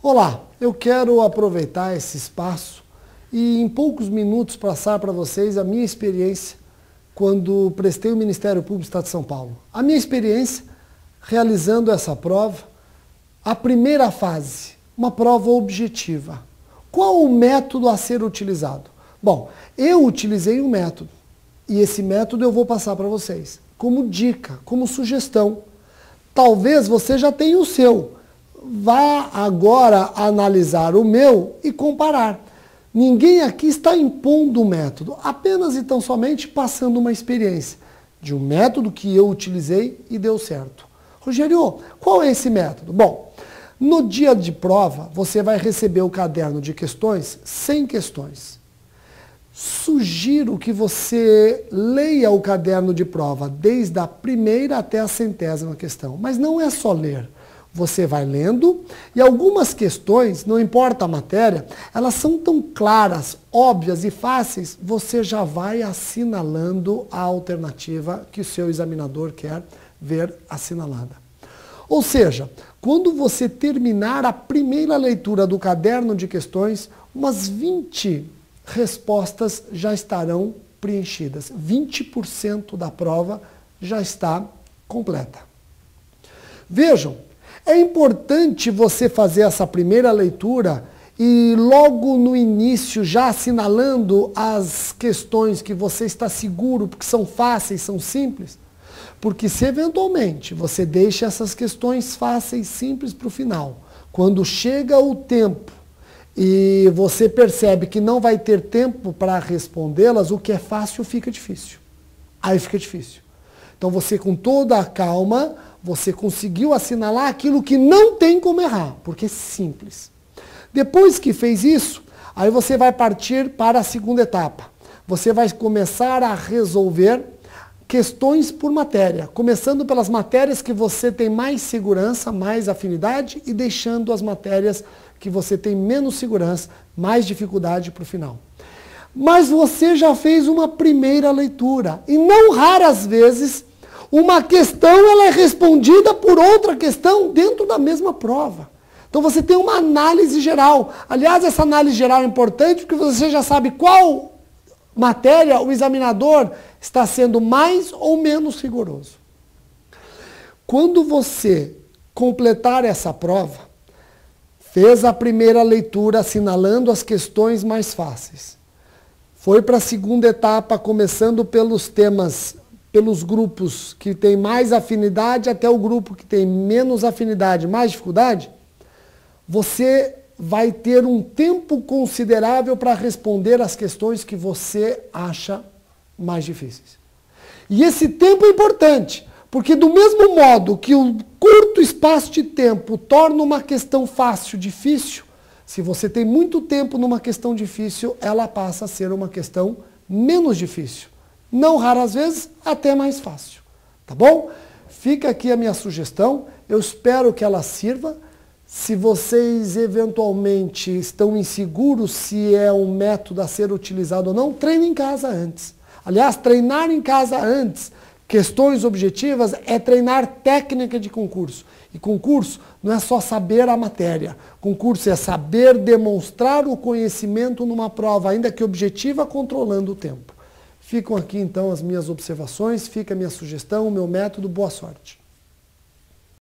Olá, eu quero aproveitar esse espaço e em poucos minutos passar para vocês a minha experiência quando prestei o Ministério Público do Estado de São Paulo. A minha experiência realizando essa prova, a primeira fase, uma prova objetiva. Qual o método a ser utilizado? Bom, eu utilizei um método e esse método eu vou passar para vocês como dica, como sugestão. Talvez você já tenha o seu. Vá agora analisar o meu e comparar. Ninguém aqui está impondo um método, apenas e tão somente passando uma experiência de um método que eu utilizei e deu certo. Rogério, qual é esse método? Bom, no dia de prova, você vai receber o caderno de questões, 100 questões. Sugiro que você leia o caderno de prova desde a primeira até a 100ª questão, mas não é só ler. Você vai lendo e algumas questões, não importa a matéria, elas são tão claras, óbvias e fáceis, você já vai assinalando a alternativa que o seu examinador quer ver assinalada. Ou seja, quando você terminar a primeira leitura do caderno de questões, umas 20 respostas já estarão preenchidas. 20% da prova já está completa. Vejam, é importante você fazer essa primeira leitura e logo no início já assinalando as questões que você está seguro, porque são fáceis, são simples. Porque se eventualmente você deixa essas questões fáceis, simples para o final, quando chega o tempo e você percebe que não vai ter tempo para respondê-las, o que é fácil fica difícil. Aí fica difícil. Então você, com toda a calma, você conseguiu assinalar aquilo que não tem como errar, porque é simples. Depois que fez isso, aí você vai partir para a segunda etapa. Você vai começar a resolver questões por matéria, começando pelas matérias que você tem mais segurança, mais afinidade, e deixando as matérias que você tem menos segurança, mais dificuldade para o final. Mas você já fez uma primeira leitura, e não raras vezes uma questão ela é respondida por outra questão dentro da mesma prova. Então você tem uma análise geral. Aliás, essa análise geral é importante porque você já sabe qual matéria o examinador está sendo mais ou menos rigoroso. Quando você completar essa prova, fez a primeira leitura assinalando as questões mais fáceis, foi para a segunda etapa começando pelos temas, pelos grupos que têm mais afinidade até o grupo que tem menos afinidade, mais dificuldade, você vai ter um tempo considerável para responder as questões que você acha mais difíceis. E esse tempo é importante, porque do mesmo modo que o curto espaço de tempo torna uma questão fácil difícil, se você tem muito tempo numa questão difícil, ela passa a ser uma questão menos difícil. Não raras vezes, até mais fácil. Tá bom? Fica aqui a minha sugestão, eu espero que ela sirva. Se vocês eventualmente estão inseguros se é um método a ser utilizado ou não, treine em casa antes. Aliás, treinar em casa antes, questões objetivas, é treinar técnica de concurso. E concurso não é só saber a matéria. Concurso é saber demonstrar o conhecimento numa prova, ainda que objetiva, controlando o tempo. Ficam aqui então as minhas observações, fica a minha sugestão, o meu método, boa sorte.